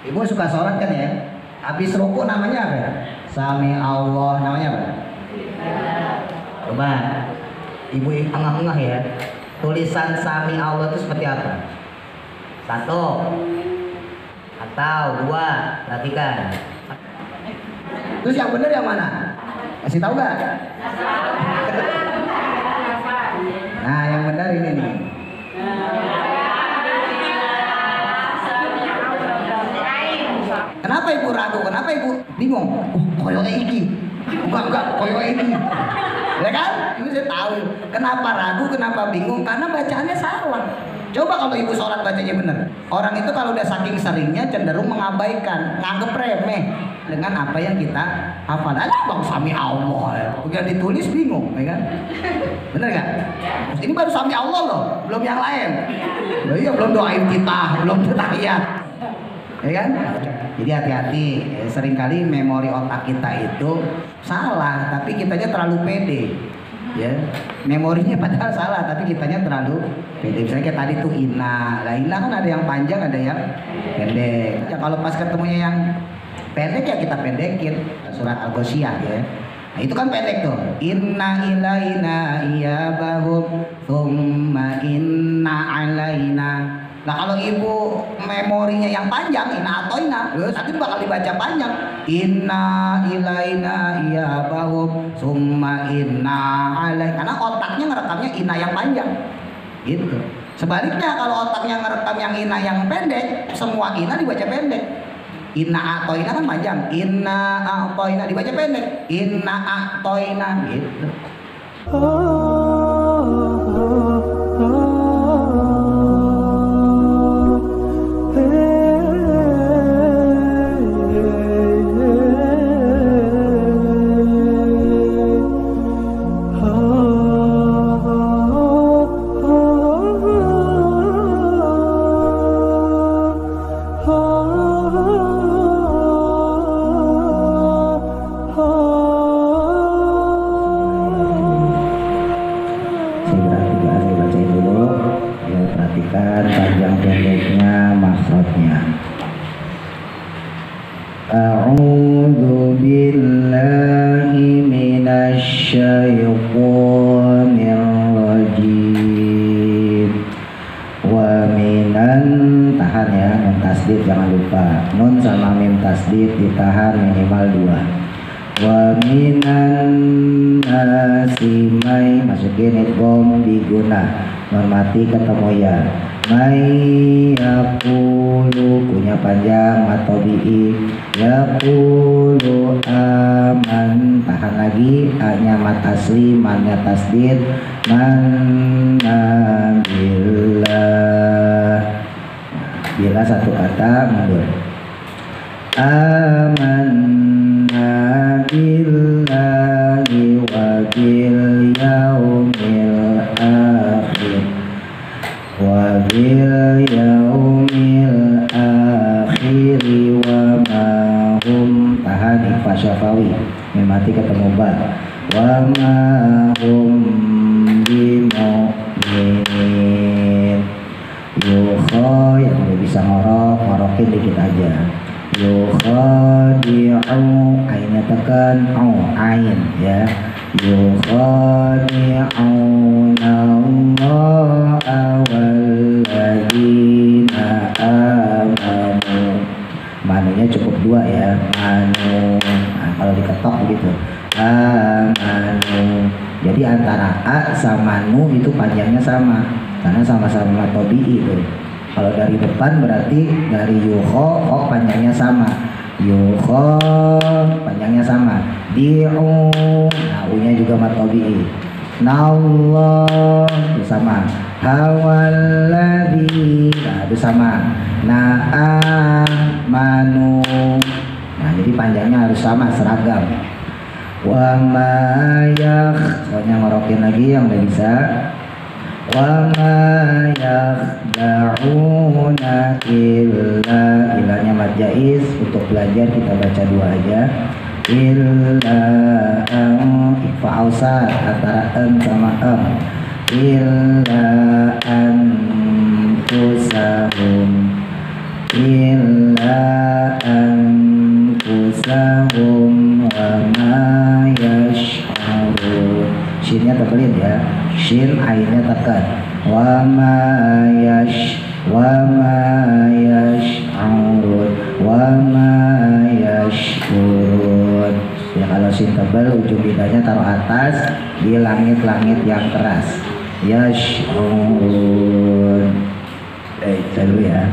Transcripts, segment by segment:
Ibu suka sholat kan ya? Habis ruku namanya apa? Sami Allah, namanya apa? Coba ibu engah-engah ya. Tulisan Sami Allah itu seperti apa? Satu atau dua, perhatikan. Terus yang benar yang mana? Kasih tahu nggak? Nah, yang benar ini nih. Kenapa ibu ragu? Kenapa ibu bingung? Koyo iki. Enggak, koyo iki. Ya kan? Ibu saya tahu. Kenapa ragu? Kenapa bingung? Karena bacaannya salah. Coba kalau ibu sholat bacanya benar. Orang itu kalau udah saking seringnya cenderung mengabaikan, nganggep remeh dengan apa yang kita hafal. Alah bang Sami Allah, udah ditulis bingung, ya kan? Bener nggak? Ini baru Sami Allah loh, belum yang lain. Loh, iya belum doain kita, belum tahiyat, ya kan? Jadi hati-hati. Seringkali memori otak kita itu salah, tapi kitanya terlalu pede. Ya, memorinya padahal salah tapi kitanya terlalu pede. Misalnya kayak tadi tuh Ina. Nah, Ina kan ada yang panjang, ada yang pendek. Ya kalau pas ketemunya yang pendek ya kita pendekin. Surat Al-Ghasyiyah ya. Nah, itu kan pendek tuh. Inna ilaina iyabahum thumma inna alaina. Nah kalau ibu memorinya yang panjang, Ina atau Ina, nanti bakal dibaca panjang. Inna ilaina iyabahum summa inna alaina. Karena otaknya ngerekamnya Ina yang panjang, gitu. Sebaliknya kalau otaknya ngerekam yang Ina yang pendek, semua Ina dibaca pendek. Inna atau Ina kan panjang. Inna atau Ina dibaca pendek. Inna atau Ina, gitu. Panjang pendeknya maksudnya. A'udzu billahi minasy syaithanir rajim. Wa minan, tahan ya, nun tasdid jangan lupa. Nun sama mim tasdid ditahan minimal 2. Wa minan nasi may, masukin idgham diguna. Nun mati ketemu ya. May yaqulu, punya panjang atau bi'i. Yaqulu aman, tahan lagi, a-nya mat asli, man-nya tasdid. Manna billah, bila satu kata mundur. Amanna billahi wa bil yaumil akhir wa bil yaumil akhir wa ma hum, tahan ikhfa syafawi, mati ketemu ba, wa ma hum bimu'min. Yukho, yang udah bisa ngorokin dikit aja. Yukhadi'u, ainnya tekan, ain ya. Yukhadi'una Allah walladzina amanu. Manunya cukup 2 ya, manu. Nah, kalau diketok begitu, amanu. Jadi antara a sama nu itu panjangnya sama, karena sama-sama tobi'i itu. Kalau dari depan berarti dari yuho, panjangnya sama. Yuho panjangnya sama. Di'u, nah u-nya juga matobi'i. Nallah itu sama. Hawalladzi, nah itu sama. Na'amanu, nah jadi panjangnya harus sama, seragam. Wa ma soalnya ngorokin lagi yang udah bisa. Wa ma yakhda'una illa, ilahnya mad jaiz, untuk belajar kita baca 2 aja. Illa ikhfa ausat antara em sama em. Illa anfusahum, illa shin ainnya tekan. Wa ma yash'urun wa ma yash'urun. Ya kalau sin tebal ujung lidahnya taruh atas di langit-langit yang keras. Yash'urun. Dulu ya.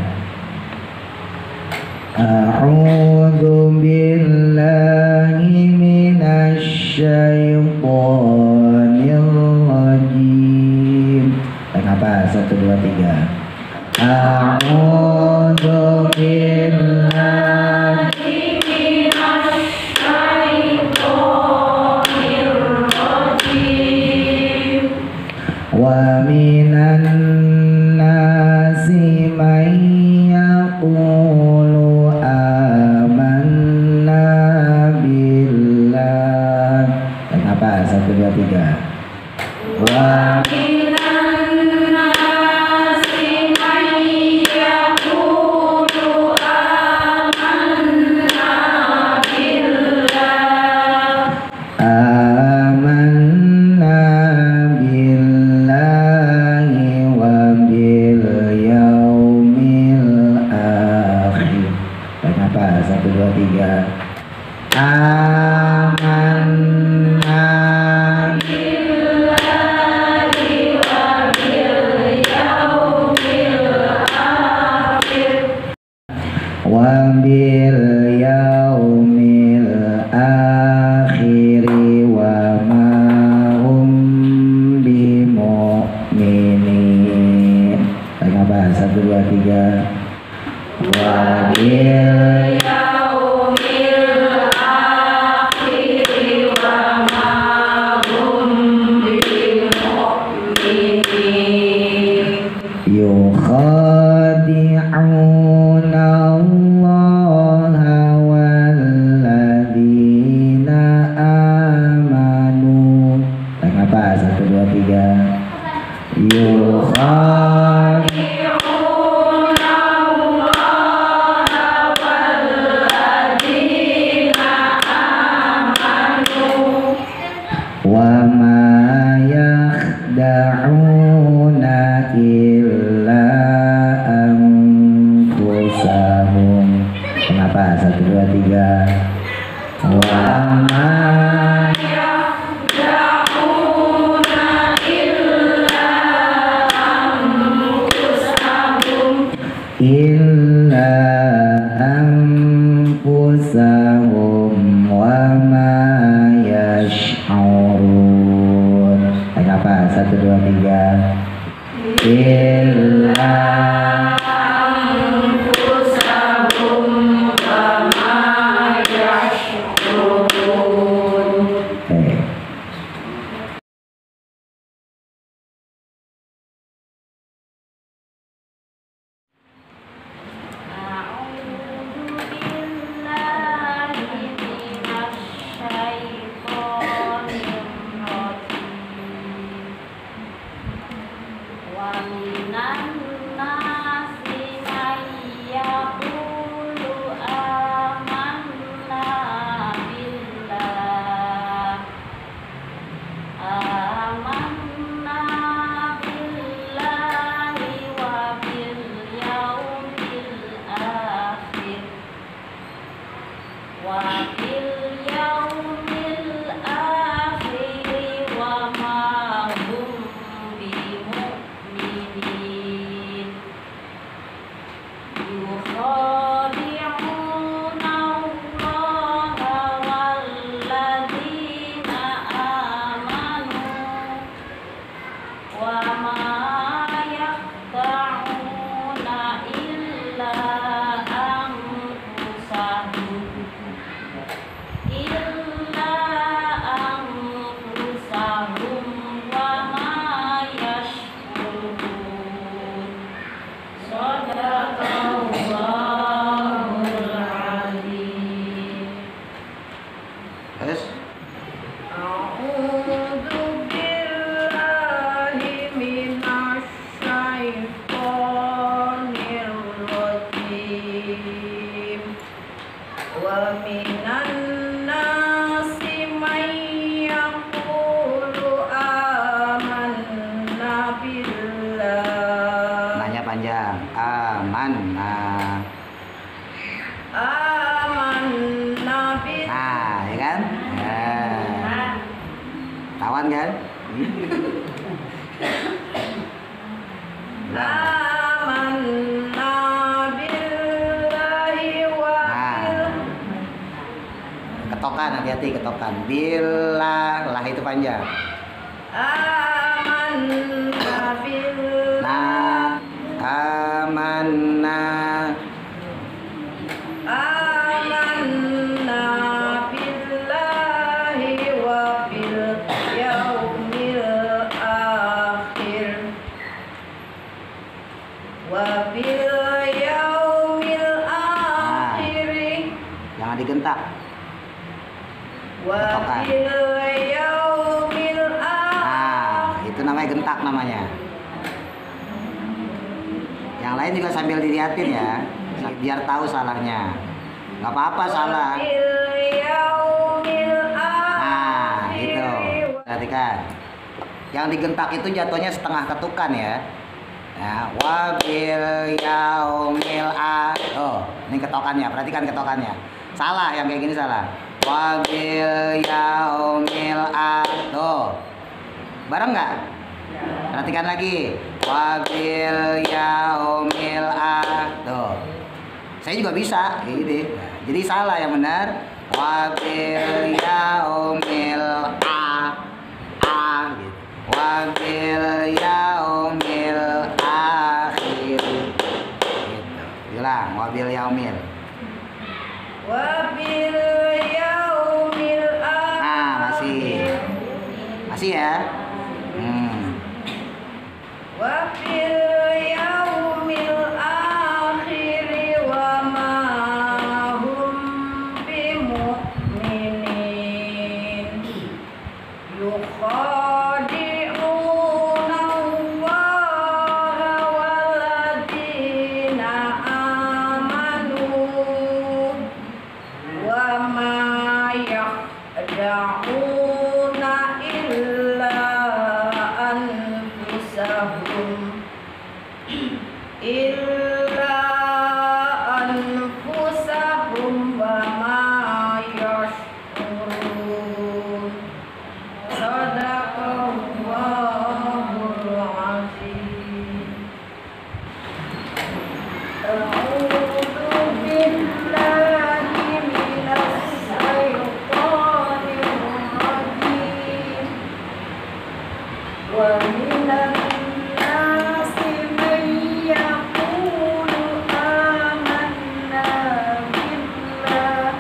A'udzu billahi minasy syaithanir rajim. Kenapa? 1 2 3. A'udzu billahi minasy syaithanir rajim. Wa minan nasi may yaqulu amanna billah. Kenapa? 1 2 3. Wa minan nasi may yaqulu amanna billah. Amanna billahi wa bil yaumil akhir. Kenapa? 1 2 3. Amanna billahi wa bil yaumil akhir wa bil yaumil akhir wa ma hum bimu'minin. Kenapa? 1 2 3. Wa bil yaumil akhir wa ma hum bimu'minin. Yukhadi'una Allaha walladzina amanu. Kenapa? 1 2 3. Yukhadi'una Allaha walladzina amanu wa ma yakhda'una illa anfusahum. Kenapa? 1 2 3. Wa ma yakhda'una illa anfusahum illa anfusahum wa ma yash'urun. Kenapa? 1 2 3. Illa anfusahum wa ma yash'urun. Amanna billahi wa ketokan, hati-hati ketokan. Billah, lah itu panjang. Amanna billahi. Nah, amanna. Amanna billahi wa bil yaumil akhir. Wa bil yaumil akhir. Jangan digentak. Wa bil yaumil akhir. Itu namanya gentak namanya. Yang lain juga sambil dilihatin ya, biar tahu salahnya. Nggak apa-apa salah. Nah, itu. Perhatikan. Yang digentak itu jatuhnya setengah ketukan ya. Nah, wabil yaumil akhir. Oh, ini ketokannya. Perhatikan ketokannya. Salah, yang kayak gini salah. Wabil yaumil akhir. Tuh. Bareng nggak? Perhatikan lagi. Wabil yaumil akhir. Tuh. Saya juga bisa ini. Jadi salah, yang benar wabil yaumil akhir. Wabil yaumil akhir. Gitu. Bilang wabil yaumil. Wabil yaumil akhir. Nah, masih ya. Wabil yaumil akhir wa ma hum bimu'minin yukhadi'una Allaha walladzina amanu wa ma yakhda'una illa anfusahum wa ma yash'urun. Sadaqallahul azim. A'udzu billahi minas syaitonir rajim. Wa minan nasi man yaqulu amanna billah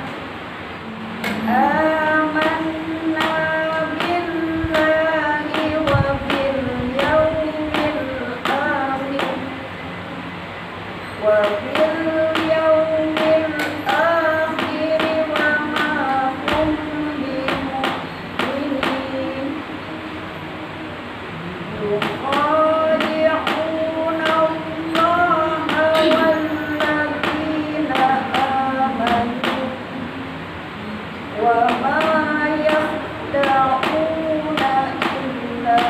wa bil yaumil akhir wa ma hum bimu'minin yukhadi'una Allaha walladzina amanu wa ma yakhda'una illa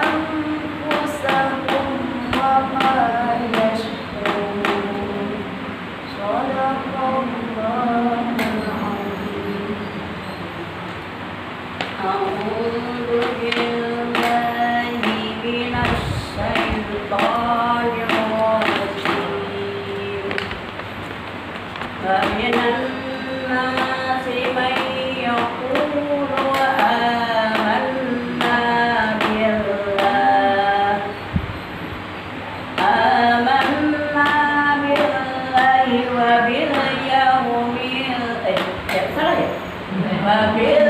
anfusahum wa ma yash'urun. Shadaqallahul azim. A'udzu billahi minasy syaithanir rajim. Wa minan nasi man yaqulu amanna billahi wa bil yaumil salah ya? Wa bil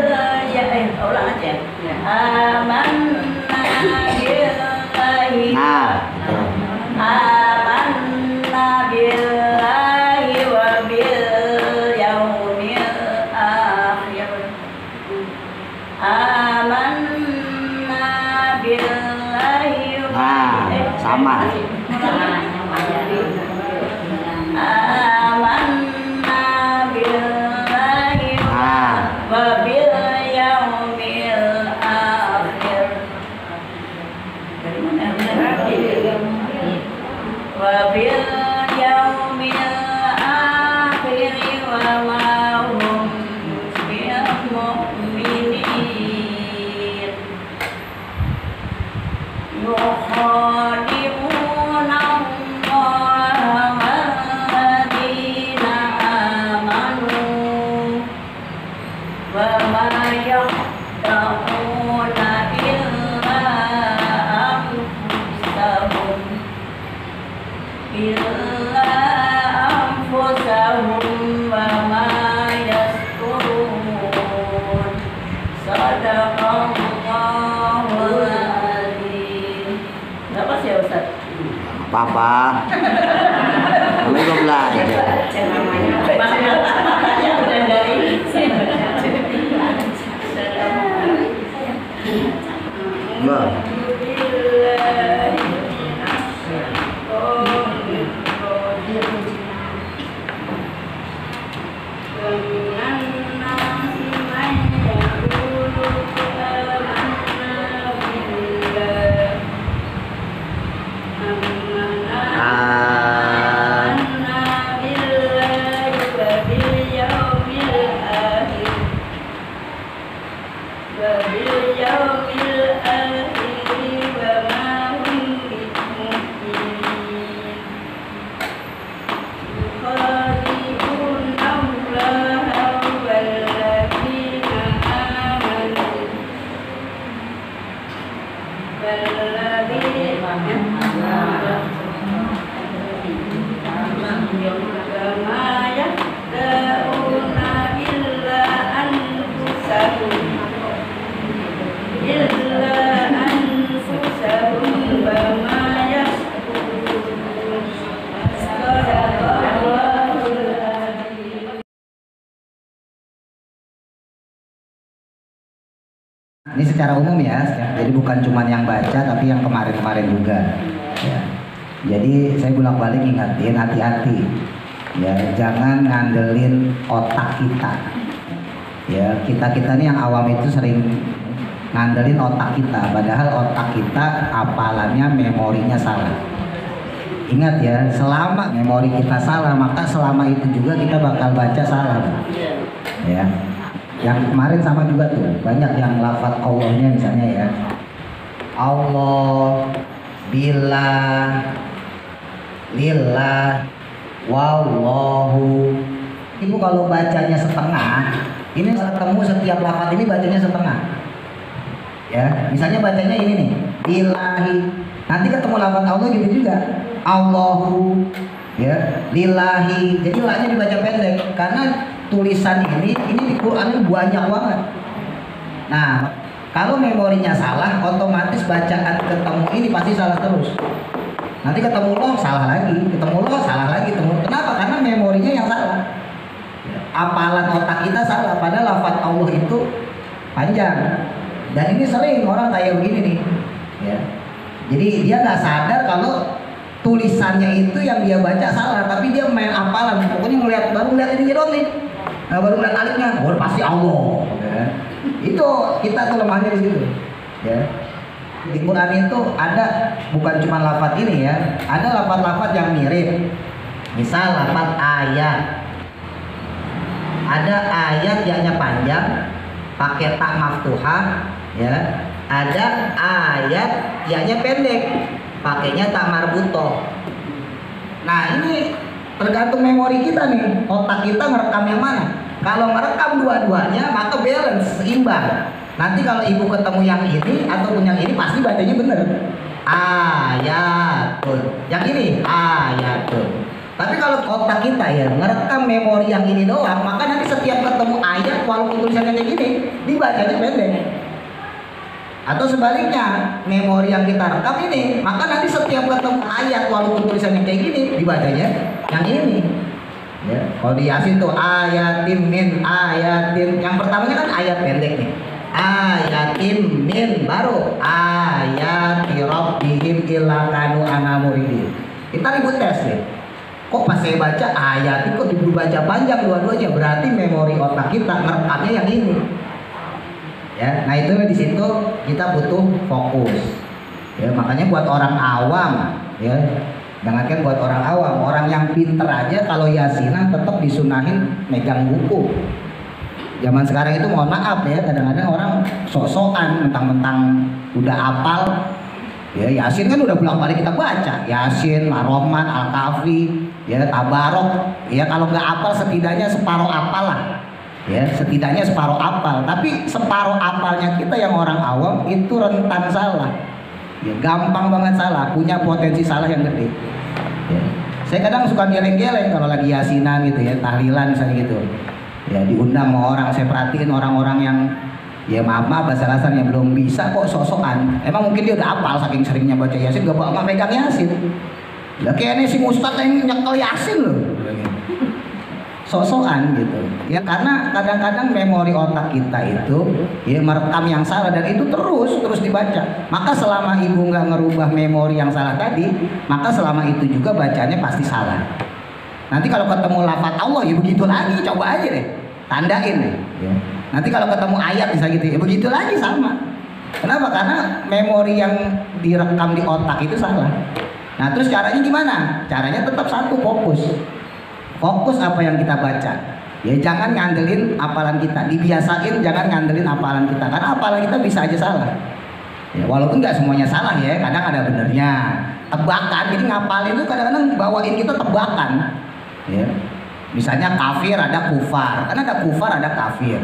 ulang aja. Amanna billahi amanna billahi wa bil yaumil akhir. Amanna billahi sama. Amanna billahi wa bil yaumil akhir. Dari mana? Wa bil yaumil akhir wa ma يخادعون الله والذين آمنوا وما يخدعون إلا أنفسهم وما يسترون صدق Allahul Azim. Berapa sih Ustaz? Apa-apa. Kamu juga belajar. Udah dari Mbak. Ini secara umum ya, jadi bukan cuma yang baca tapi yang kemarin-kemarin juga. Ya. Jadi saya bolak-balik ingatin, hati-hati. Ya, jangan ngandelin otak kita. Ya, kita nih yang awam itu sering ngandelin otak kita, padahal otak kita hafalannya, memorinya salah. Ingat ya, selama memori kita salah, maka selama itu juga kita bakal baca salah. Ya. Yang kemarin sama juga tuh, banyak yang lafaz Allahnya misalnya ya. Allah, billah, lillah, wallahu. Ibu kalau bacanya setengah, ini ketemu setiap lafaz ini bacanya setengah. Ya, misalnya bacanya ini nih, ilahi. Nanti ketemu lafaz Allah gitu juga. Allahu, ya, lillahi. Jadi lahnya dibaca pendek karena tulisan ini di Quran banyak banget. Nah, kalau memorinya salah, otomatis bacaan ketemu ini pasti salah terus. Nanti ketemu loh salah lagi, ketemu loh salah lagi, ketemu. Kenapa? Karena memorinya yang salah. Hafalan otak kita salah, padahal lafaz Allah itu panjang. Dan ini sering orang kayak begini nih. Ya. Jadi dia nggak sadar kalau tulisannya itu yang dia baca salah, tapi dia main hafalan. Pokoknya baru ngeliat ini doang nih. Nah, baru ngeliat alifnya, pasti Allah. Ya. Itu kita tuh lemahnya di situ. Ya. Di Quran itu ada bukan cuma lafaz ini ya, ada lafaz-lafaz yang mirip. Misal lafaz ayat. Ada ayat yaknya panjang, pakai tak maftuhah, ya. Ada ayat yaknya pendek, pakainya tak marbutoh. Nah ini tergantung memori kita nih, otak kita merekam yang mana. Kalau merekam dua-duanya maka balance, seimbang. Nanti kalau ibu ketemu yang ini ataupun yang ini pasti bacanya bener. Ayatul. Yang ini ayatul. Tapi kalau otak kita ya merekam memori yang ini doang, maka nanti setiap ketemu ayat walaupun tulisannya kayak gini, dibacanya pendek. Atau sebaliknya, memori yang kita rekam ini, maka nanti setiap ketemu ayat walaupun tulisannya kayak gini, dibacanya yang ini. Ya, kalau di Yasin tuh ayatin min ayatin, yang pertamanya kan ayat pendek nih. Ayatin min baru ayati rabbihim illa kanu anamuridin. Kita ribut tes nih. Kok pas saya baca ayat itu dibaca panjang dua-duanya, berarti memori otak kita ngerekamnya yang ini. Ya, nah itu di situ kita butuh fokus. Ya, makanya buat orang awam, ya, jangankan buat orang awam, orang yang pinter aja kalau yasinan tetap disunahin megang buku. Zaman sekarang itu mohon maaf ya, kadang-kadang orang sok-sokan mentang-mentang udah apal, Ya, Yasin kan udah bolak-balik kita baca. Yasin, Ar-Rahman, Al-Kahfi, ya Tabarok. Ya kalau nggak apal setidaknya separuh apal lah. Ya, setidaknya separuh apal. Tapi separuh apalnya kita yang orang awam itu rentan salah. Ya, gampang banget salah, punya potensi salah yang gede. Ya. Saya kadang suka geleng-geleng kalau lagi yasinan gitu ya, tahlilan misalnya gitu. Ya diundang sama orang, saya perhatiin orang-orang yang ya maaf bahasa kasar yang belum bisa kok sok-sokan. Emang mungkin dia udah hafal saking seringnya baca Yasin, gak megang Yasin. Lah kayaknya si Ustadz yang nyekel Yasin loh. Sok-sokan gitu. Ya karena kadang-kadang memori otak kita itu ya merekam yang salah dan itu terus dibaca. Maka selama ibu nggak ngerubah memori yang salah tadi, maka selama itu juga bacanya pasti salah. Nanti kalau ketemu lafaz Allah ya begitu lagi, coba aja deh, tandain deh. Ya. Nanti kalau ketemu ayat bisa gitu ya begitu lagi sama. Kenapa? Karena memori yang direkam di otak itu salah. Nah terus caranya gimana? Caranya tetap satu, fokus apa yang kita baca. Ya jangan ngandelin hafalan kita, dibiasain jangan ngandelin hafalan kita karena hafalan kita bisa aja salah. Ya, walaupun nggak semuanya salah ya, kadang ada benernya. Tebakan, jadi ngapalin itu kadang-kadang bawain kita tebakan. Ya. Misalnya kafir ada kufar, kan ada kufar ada kafir.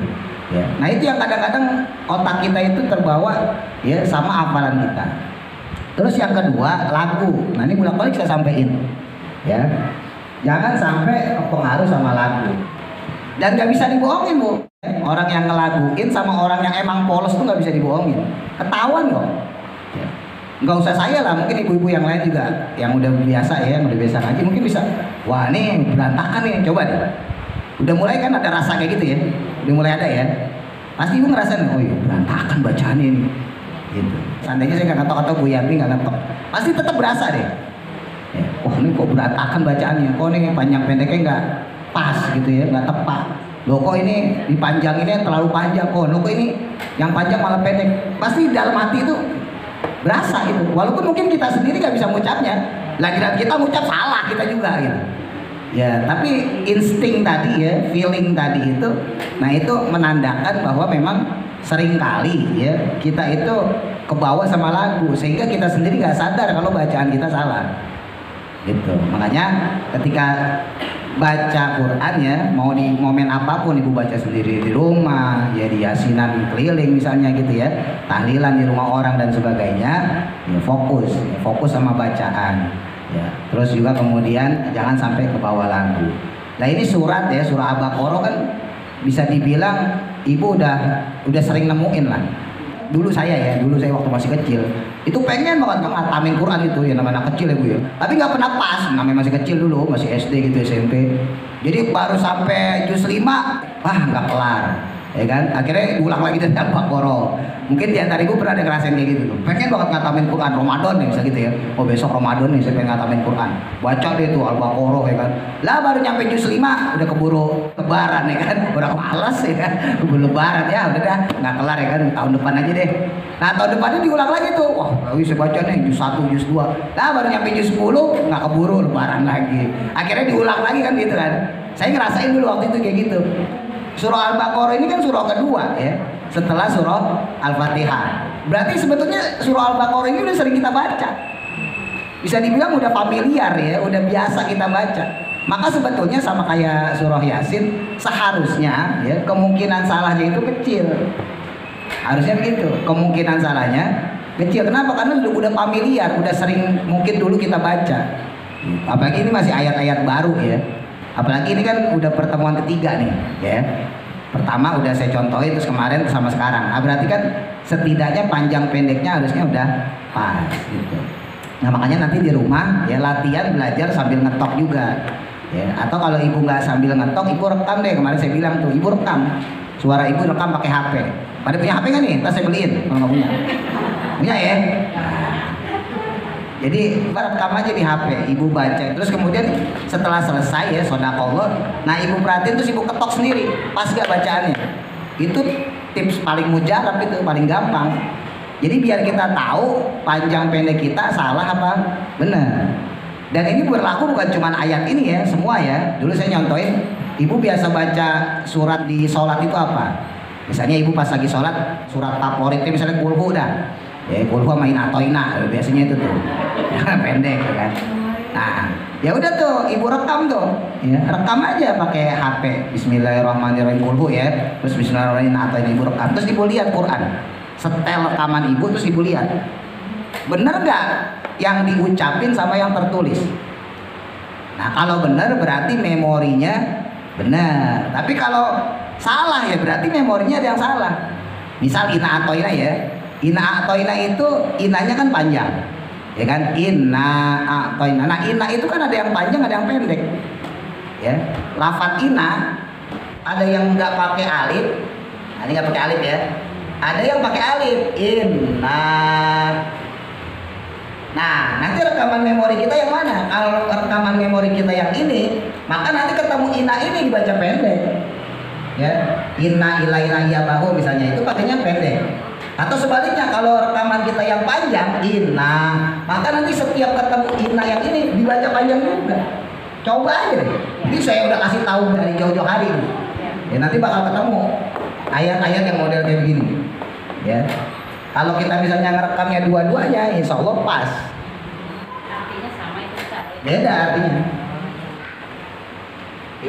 Ya. Nah itu yang kadang-kadang otak kita itu terbawa ya sama hafalan kita. Terus yang kedua lagu. Nah ini bolak-balik saya sampaikan. Ya. Jangan sampai pengaruh sama lagu. Dan nggak bisa dibohongin bu. Orang yang ngelaguin sama orang yang emang polos tuh nggak bisa dibohongin. Ketahuan kok. Ya. Nggak usah saya lah, mungkin ibu-ibu yang lain juga yang udah biasa ya, yang udah biasa ngaji mungkin bisa. Wah ini berantakan nih, coba deh. Udah mulai kan ada rasa kayak gitu ya. Udah mulai ada ya. Pasti ibu ngerasain, oh iya berantakan bacaannya ini. Gitu. Seandainya saya nggak ngetok atau Bu Yanti nggak ngetok, pasti tetap berasa deh. Ya, oh ini kok berantakan bacaannya, kok ini panjang pendeknya nggak pas gitu ya, nggak tepat. Loh kok ini dipanjanginnya terlalu panjang, kok ini yang panjang malah pendek. Pasti dalam hati itu berasa itu, walaupun mungkin kita sendiri nggak bisa ngucapnya, lagi-lagi kita ngucap salah kita juga gitu. Ya, tapi insting tadi ya, feeling tadi itu, nah itu menandakan bahwa memang seringkali ya kita itu kebawa sama lagu sehingga kita sendiri nggak sadar kalau bacaan kita salah. Gitu. Makanya ketika baca Quran ya, mau di momen apapun ibu baca sendiri di rumah, ya di yasinan keliling misalnya gitu ya, tahlilan di rumah orang dan sebagainya, ya fokus sama bacaan. Ya, terus juga kemudian jangan sampai ke bawah lagu. Nah ini surat ya, surah Al-Baqarah kan bisa dibilang ibu udah sering nemuin lah. Dulu saya waktu masih kecil itu pengen banget ngatamin Quran itu ya, namanya anak kecil ya bu ya, tapi nggak pernah pas, namanya masih kecil dulu, masih SD gitu, SMP. Jadi baru sampai juz 5 nggak kelar ya kan, akhirnya ulang lagi dari Al-Baqarah. Mungkin di antara ibu pernah ada ngerasain kayak gitu tuh, pengen banget ngatamin Quran Ramadan nih bisa gitu ya, oh besok Ramadan nih saya pengen ngatamin Quran, baca deh tuh Al-Baqarah ya kan, lah baru nyampe juz 5 udah keburu lebaran ya kan, udah malas ya kan, keburu lebaran ya udah dah nggak kelar ya kan, tahun depan aja deh. Nah tahun depannya diulang lagi tuh, wah bisa baca nih juz 1 juz 2, lah baru nyampe juz 10 nggak keburu lebaran lagi, akhirnya diulang lagi kan gitu kan. Saya ngerasain dulu waktu itu kayak gitu. Surah Al-Baqarah ini kan surah kedua ya, setelah surah Al-Fatihah. Berarti sebetulnya surah Al-Baqarah ini udah sering kita baca. Bisa dibilang udah familiar ya, udah biasa kita baca. Maka sebetulnya sama kayak surah Yasin, seharusnya ya kemungkinan salahnya itu kecil. Harusnya begitu, kemungkinan salahnya kecil. Kenapa? Karena udah familiar, udah sering mungkin dulu kita baca. Apalagi ini masih ayat-ayat baru ya. Apalagi ini kan udah pertemuan ketiga nih ya. Pertama udah saya contohin, terus kemarin sama sekarang. Nah berarti kan setidaknya panjang pendeknya harusnya udah pas gitu. Nah makanya nanti di rumah ya latihan belajar sambil ngetok juga ya. Atau kalau ibu nggak sambil ngetok, ibu rekam deh. Kemarin saya bilang tuh, ibu rekam suara ibu, rekam pakai HP. Pada punya HP nggak nih? Ntar saya beliin kalau nggak punya. Punya ya? Jadi rekam aja di HP, ibu baca. Terus kemudian setelah selesai ya shodaqallah, nah ibu perhatiin terus ibu ketok sendiri, pas gak bacaannya. Itu tips paling mujarab, itu paling gampang. Jadi biar kita tahu panjang pendek kita salah apa benar. Dan ini berlaku bukan cuma ayat ini ya, semua ya. Dulu saya nyontoin, ibu biasa baca surat di sholat itu apa? Misalnya ibu pas lagi sholat, surat favoritnya misalnya kulhu dah. Ya, kulhu main atoina biasanya itu tuh. Pendek kan. Nah, ya udah tuh ibu rekam tuh. Ya, rekam aja pakai HP. Bismillahirrahmanirrahim kulhu ya. Terus bismillahirrahmanirrahim atoina ibu rekam. Terus ibu lihat Quran. Setel rekaman ibu terus ibu lihat. Bener nggak yang diucapin sama yang tertulis? Nah, kalau bener berarti memorinya benar. Tapi kalau salah ya berarti memorinya ada yang salah. Misal ina atoina ya. Ina atoina itu inanya kan panjang. Ya kan? Inna atoina. Nah, ina itu kan ada yang panjang, ada yang pendek. Ya. Lafaz ina ada yang nggak pakai alif. Ada nggak pakai alif ya. Ada yang pakai alif. Inna. Nah, nanti rekaman memori kita yang mana? Kalau rekaman memori kita yang ini, maka nanti ketemu ina ini dibaca pendek. Ya, inna ilaina iyabahu misalnya itu pakainya pendek. Atau sebaliknya kalau rekaman kita yang panjang inna, maka nanti setiap ketemu inna yang ini dibaca panjang juga. Coba aja deh. Ini saya udah kasih tahu dari jauh-jauh hari. Ya, nanti bakal ketemu ayat-ayat yang model kayak begini. Ya. Kalau kita misalnya ngerekamnya dua-duanya, insya Allah pas. Artinya sama itu Ustaz. Beda artinya.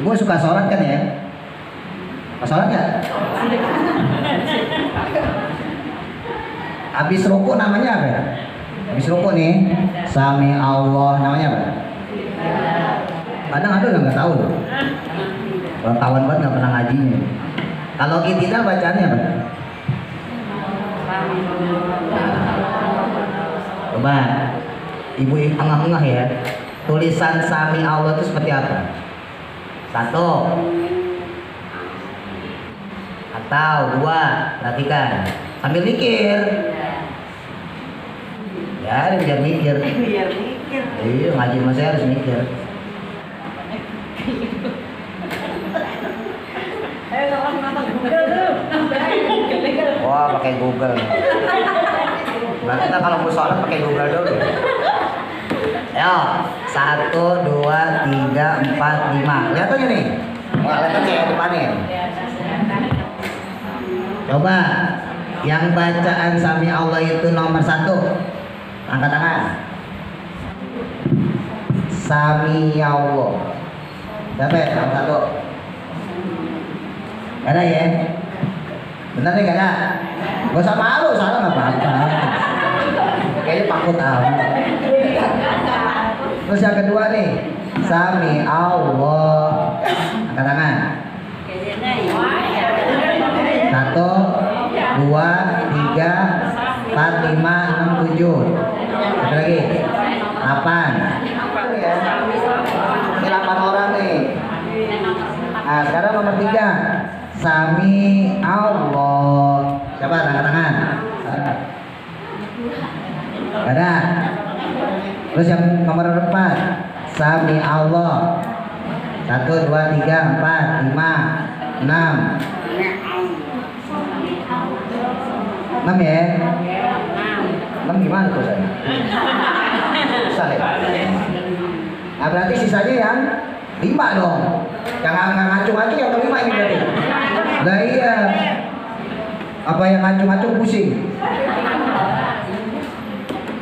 Ibu suka sholat kan ya? Sholat nggak? Habis ruku namanya apa ya? Habis ruku nih, Sami Allah namanya apa? Kadang ada yang nggak tahu loh. Kalau kawan banget nggak pernah ngajinya. Kalau kita bacaannya apa? Coba ibu engah-engah ya. Tulisan Sami Allah itu seperti apa? Satu atau dua, perhatikan sambil mikir. Ya, biar mikir. Biar mikir. Iya, ngaji masih harus mikir. Wah, pakai Google. Berarti kita kalau mau sholat pakai Google dulu. Ayo, 1, 2, 3, 4, 5. Lihat aja nih. Wah, lihat aja yang depannya. Coba, yang bacaan Sami Allah itu nomor 1. Angkat tangan. Sami Allah. Siapa ya? Nomor 1. Gak ada ya? Bener nih gak ada? Gak usah malu, salah gak apa-apa. Kayaknya takut amat. Terus yang kedua nih, Sami Allah. Angkat tangan. 1, 2, 3, 4, 5, 6, 7. Satu lagi 8. Ini 8 orang nih. Nah, sekarang nomor 3, Sami Allah. Siapa angkat tangan? Ada. Terus yang nomor 4, Sami Allah. 1, 2, 3, 4, 5, 6. 6 ya? 6 gimana tuh saya? Susah ya? Nah, berarti sisanya yang 5 dong. Jangan ngacung-ngacung yang kelima ini berarti. Nah iya. Apa yang ngacung-ngacung pusing?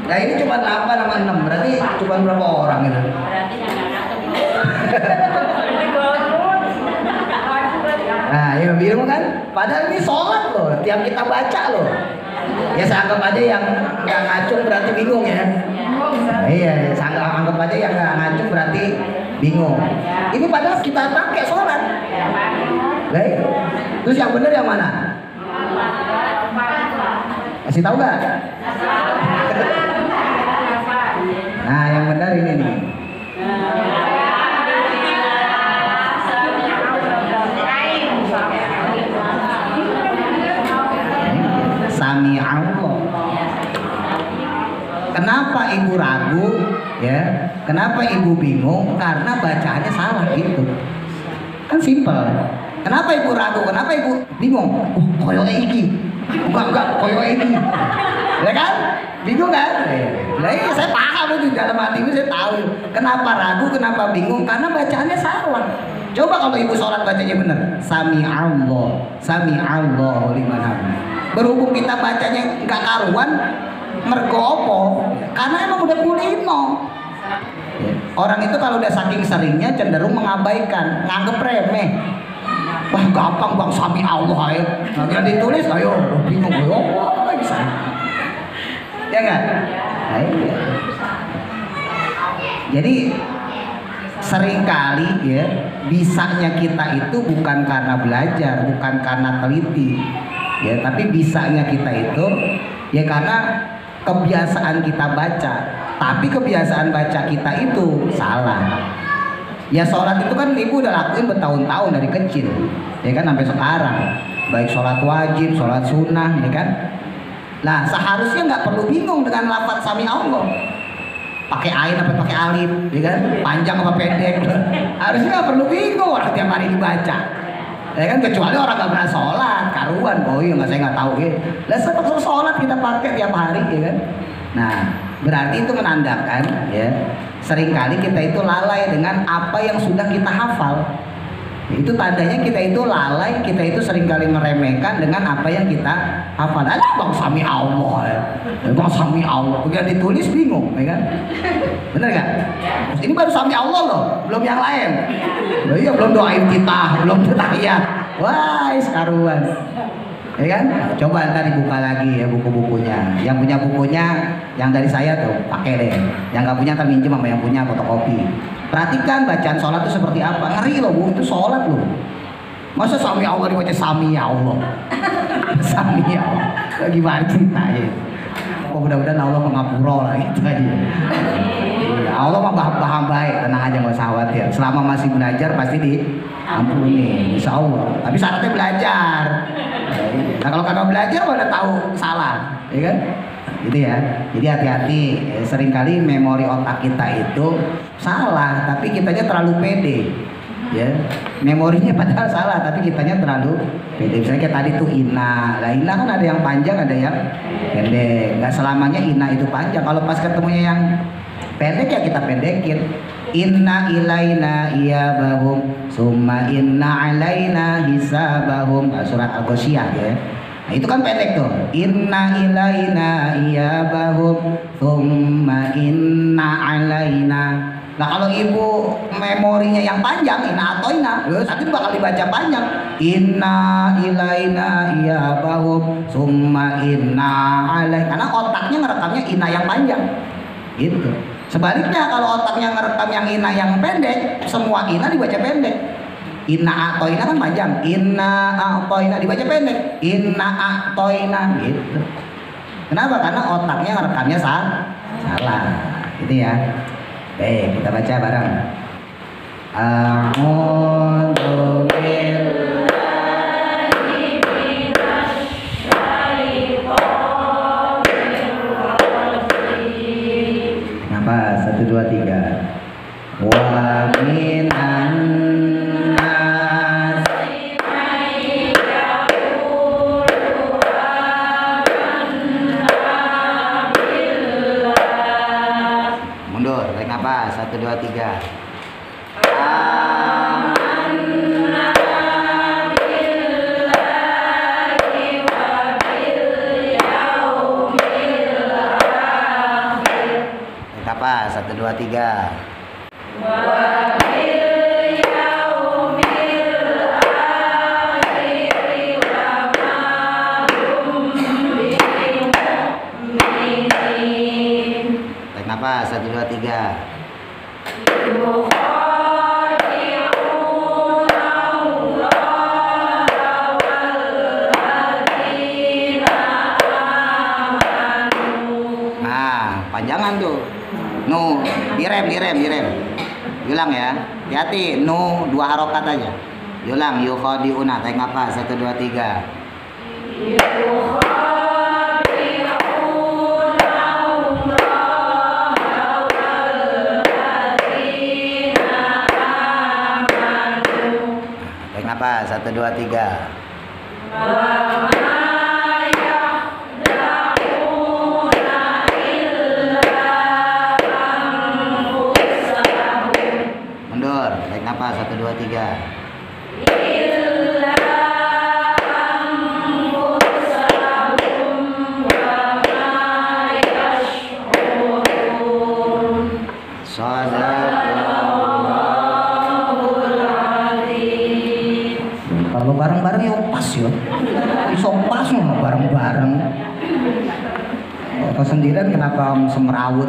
Nah ini cuma 8 sama 6. Berarti cuma berapa orang itu? Berarti yang nggak ngacung. Nah ya bingung kan? Padahal ini sholat loh. Tiap kita baca loh. Ya saya anggap aja yang nggak ngacung berarti bingung ya. Nah, iya, saya anggap aja yang nggak ngacung berarti bingung. Ini padahal kita pakai sholat. Baik. Terus yang benar yang mana? Masih tahu nggak? Nah, yang benar ini nih. Sami Allah. Kenapa ibu ragu? Ya, kenapa ibu bingung? Karena bacaannya salah gitu. Kan simpel. Kenapa ibu ragu? Kenapa ibu bingung? Koyo iki. Enggak, koyo iki. Ya kan? Bingung kan? Nah, iya, saya paham itu dalam hati saya tahu. Kenapa ragu? Kenapa bingung? Karena bacaannya salah. Coba kalau ibu sholat bacanya benar. Sami Allah liman hamid. Berhubung kita bacanya nggak karuan, Mergo opo? Karena emang udah kulino. Orang itu kalau udah saking seringnya cenderung mengabaikan, nganggep remeh. Wah gampang bang, sami Allah ayo. Nanti ditulis, ayo bingung ayo. Ya nggak? Nah, iya. Jadi seringkali ya bisanya kita itu bukan karena belajar, bukan karena teliti, ya, tapi bisanya kita itu ya karena kebiasaan kita baca. Tapi kebiasaan baca kita itu salah. Ya sholat itu kan ibu udah lakuin bertahun-tahun dari kecil, ya kan sampai sekarang. Baik sholat wajib, sholat sunnah, ya kan. Nah seharusnya nggak perlu bingung dengan lafaz sami Allah. Pakai ain apa pakai alif, ya kan? Panjang apa pendek? Harusnya nggak perlu bingung orang tiap hari dibaca, ya kan? Kecuali orang nggak pernah sholat, karuan. Oh iya nggak, saya nggak tahu ya. Lah sebab sholat kita pakai tiap hari, ya kan? Nah berarti itu menandakan ya seringkali kita itu lalai dengan apa yang sudah kita hafal. Itu tandanya kita itu lalai, kita itu seringkali meremehkan dengan apa yang kita hafal. Alah bang sami Allah ya. Bang sami Allah, begitu ditulis bingung, ya kan? Bener gak? Ini baru sami Allah loh, belum yang lain. Loh iya, belum doain kita, belum tahiyat. Wah, karuan. Ya kan? Coba ntar dibuka lagi ya buku-bukunya. Yang punya bukunya, yang dari saya tuh pakai deh. Yang nggak punya ntar minjem sama yang punya fotokopi. Perhatikan bacaan sholat itu seperti apa. Ngeri loh bu, itu sholat loh. Masa sami Allah dibaca sami Allah? Sami Allah. Gimana ceritanya? Oh mudah-mudahan Allah mengapura lah gitu aja. Ya, Allah mah paham baik, tenang aja nggak usah khawatir. Selama masih belajar pasti diampuni, insya Allah. Tapi syaratnya belajar. Nah kalau kagak belajar udah tahu salah, ya kan? Gitu ya. Jadi hati-hati. Seringkali memori otak kita itu salah, tapi kitanya terlalu pede. Ya, memorinya padahal salah, tapi kitanya terlalu pede. Misalnya kayak tadi tuh inna. Lah inna kan ada yang panjang, ada yang pendek. Gak selamanya inna itu panjang. Kalau pas ketemunya yang pendek ya kita pendekin. Inna ilaina iyabahum summa inna alaina hisabahum. Surat Al-Ghasyiyah ya. Nah, itu kan pendek tuh. Inna ilaina iyabahum summa inna alaina. Nah kalau ibu memorinya yang panjang, inna atoina, nanti bakal dibaca panjang. Inna ilaina iyabahum summa inna alaina. Karena otaknya ngerekamnya inna yang panjang. Gitu. Sebaliknya kalau otaknya ngerekam yang inna yang pendek, semua inna dibaca pendek. Inna atoina kan panjang. Inna atoina dibaca pendek. Inna atoina gitu. Kenapa? Karena otaknya ngerekamnya salah. Gitu ya. Baik, kita baca bareng. A'udzu billahi minasy syaithanir rajim. Nafas 1 2 3. Wa minan nasi may yaqulu amanna billah. Mundur, tarik nafas 1 2 3. Amanna billahi wa bil yaumil akhir. Tarik nafas 1 2 3. Wa bil yaumil akhir wa ma hum bimu'minin. Tarik nafas 1 2 3. Nah, panjangan tuh. Nu, direm. Ulang ya. Hati-hati, nu 2 harokat aja. Ulang, yukhadi'una. Tarik nafas 1 2 3. Tarik nafas 1 2 3. Mundur, tarik nafas 1 2 3. Tarik ya. Iso pas ngono bareng-bareng. Kau sendirian kenapa semrawut?